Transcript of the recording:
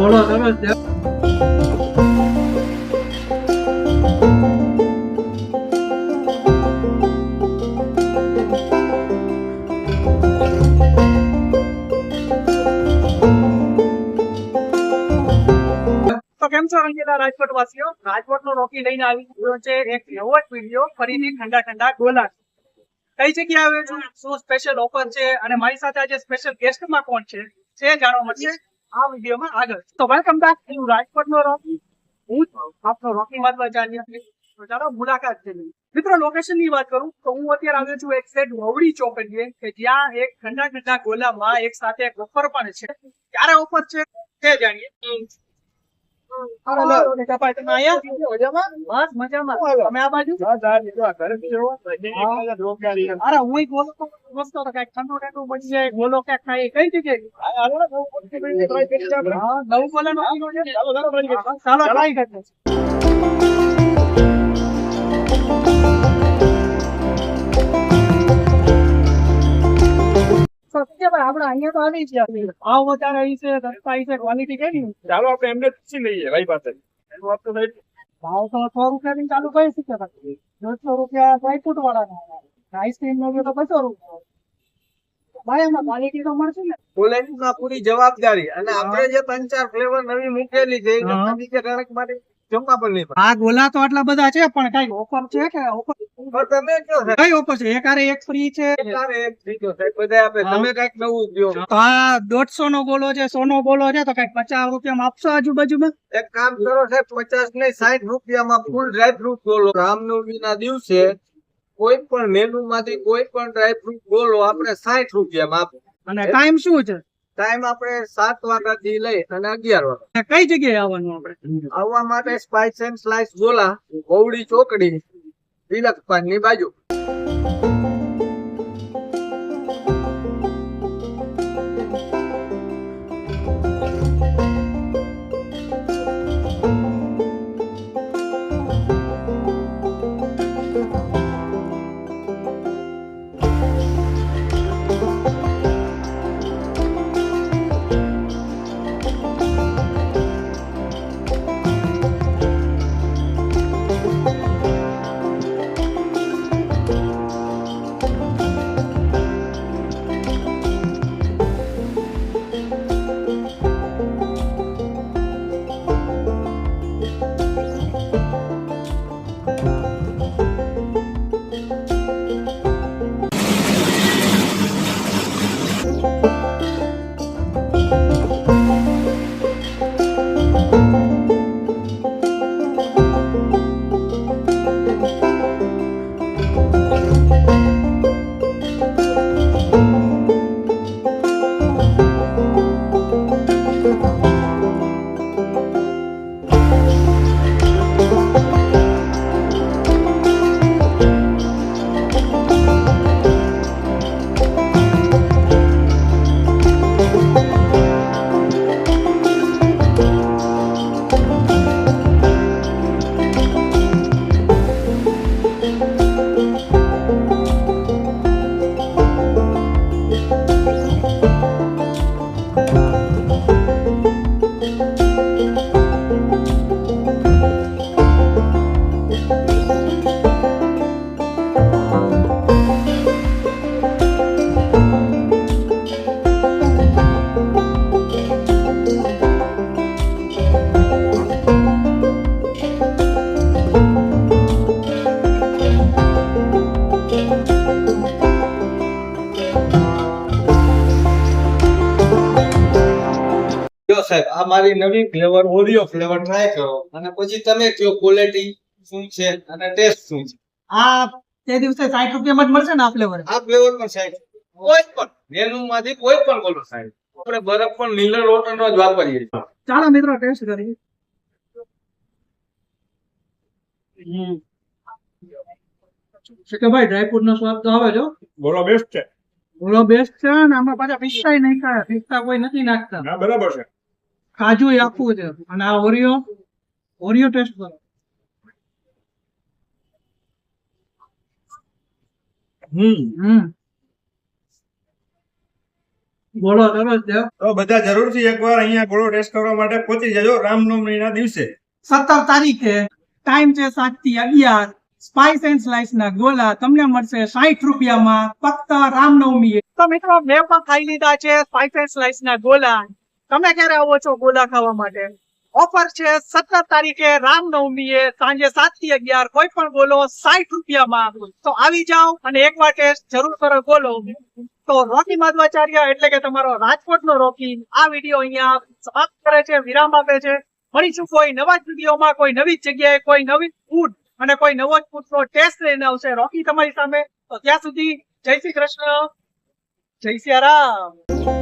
બોલો સરસ છે. તો કેમ છો રંગીલા રાજકોટ વાસીઓ? રાજકોટ નો રોકી લઈને આવી ગયો છે એક નવો જ વિડીયો, ફરીથી ઠંડા ઠંડા ગોલા. કઈ જગ્યાએ આવ્યો છું, શું સ્પેશિયલ ઓફર છે અને મારી સાથે આજે સ્પેશિયલ ગેસ્ટમાં કોણ છે તે જાણવા મળશે આ વિડીયોમાં આગળ. તો વેલકમ બેક ટુ રાજકોટ નો રોકી. હું આપનો રોકી માધવાચાર્ય. તો ચાલો મુલાકાત કરીએ. મિત્રો લોકેશન ની વાત કરું તો હું અત્યારે આવ્યો છું એક સેટ વવડી ચોકડીએ કે જ્યાં એક ઠંડા ઠંડા ગોલામાં એક સાથે એક ઓફર પણ છે. ક્યારે ઓફર છે તે જાણીએ. આપડે અહીંયા તો આવી છે ભાવ વધારે આવી છે, સસ્તા આવી છે, ક્વોલિટી કેવી? ચાલો આપણે એમને પૂછી લઈએ ભાઈ પાસે. ભાવ તો 100 રૂપિયાથી ચાલુ કરી શકે, 150 રૂપિયા ડ્રાયફ્રૂટ વાળા, આઈસ્ક્રીમ નો તો 200 રૂપિયા. ભાઈ એમાં ક્વોલિટી તો મળશે ને? ક્વોલિટીમાં પૂરી જવાબદારી. અને આપણે જે 3-4 ફ્લેવર નવી મૂકેલી છે એ બીજે ગ્રાહક માટે જમવા પણ નહીં પડે. આ ગોલા તો આટલા બધા છે પણ કઈ ઓફર છે કે ઓફર? પણ તમે કયો સાહેબ? કઈ ઓફર છે? એક આરે એક ફ્રી છે? તારે એક બીજો સાહેબ બધા આપે. તમે કઈક નવું દ્યો. તો આ 150 નો ગોલો છે, 100 નો ગોલો છે, તો કઈક 50 રૂપિયામાં આપશો આજુબાજુમાં? એક કામ કરો સાહેબ, 50 નહીં 60 રૂપિયામાં ફૂલ ડ્રાયફ્રૂટ બોલો. રામનવમી ના દિવસે કોઈ પણ મેનુ માંથી કોઈ પણ ડ્રાયફ્રૂટ બોલો આપણે 60 રૂપિયામાં આપો. અને ટાઈમ શું છે? ટાઈમ આપણે 7 વાગ્યાથી લઈ અને 11 વાગ્યા. કઈ જગ્યાએ આવવાનું આપણે? આવવા માટે સ્પાઇસ એન્ડ સ્લાઇસ ગોલા, ગોવડી ચોકડી, તિલક પાન ની બાજુ. સાહેબ આ મારી નવી ફ્લેવર ઓરિયો ફ્લેવર ટ્રાય કરો અને પછી તમે કયો ક્વોલિટી શું છે અને ટેસ્ટ શું છે. આ તે દિવસે 60 રૂપિયામાં જ મળશે ને આ ફ્લેવર? આ ફ્લેવર પણ સાહેબ કોઈ પણ મેનુ માંથી કોઈ પણ બોલો સાહેબ. આપણે બરફ પણ નીલર વોટરનો જ વાપરીએ છીએ. ચાલો મિત્રો ટેસ્ટ કરીએ. કે ભાઈ ડ્રાયફ્રૂટ નો સ્વાદ તો આવે છે. બોલો બેસ્ટ છે. બોલો બેસ્ટ છે ને આમાં પાછા પિસ્તા નહીં ખાય, પિસ્તા કોઈ નથી નાખતા. ના બરાબર છે. કાજુ આખું છે અને આ ઓરિયો ટેસ્ટ કરો. બોલો નમસ્તે. તો બધા જરૂરથી એકવાર અહીંયા ગોળો ટેસ્ટ કરવા માટે પહોંચી જજો રામનવમીના દિવસે. 17 તારીખે ટાઈમ છે 7 થી 11. સ્પાઇસ એન્ડ સ્લાઇસ ના ગોલા તમને મળશે 60 રૂપિયામાં ફક્ત રામનવમી. તો મિત્રો મેં પણ ખાઈ લીધા છે સ્પાઇસ એન્ડ સ્લાઇસ ના ગોલા. તમે ક્યારે આવો છો ગોલા ખાવા માટે? ઓફર છે 17 તારીખે રામનવમીએ સાંજે 7 થી 11 કોઈ પણ ગોલો 60 રૂપિયામાં. તો આવી જાઓ અને એકવાર ટેસ્ટ જરૂર કરો ગોલો. તો રોકી માધવાચાર્ય એટલે કે તમારો રાજકોટનો રોકી આ વિડીયો અહીંયા સમાપ્ત કરે છે, વિરામ આપે છે. મળીશું કોઈ નવા જ વિડીયોમાં, કોઈ નવી જ જગ્યાએ, કોઈ નવી ફૂડ અને કોઈ નવો જ ફૂડનો ટેસ્ટ લઈને આવશે રોકી તમારી સામે. તો ત્યાં સુધી જય શ્રી કૃષ્ણ, જય સિયા રામ.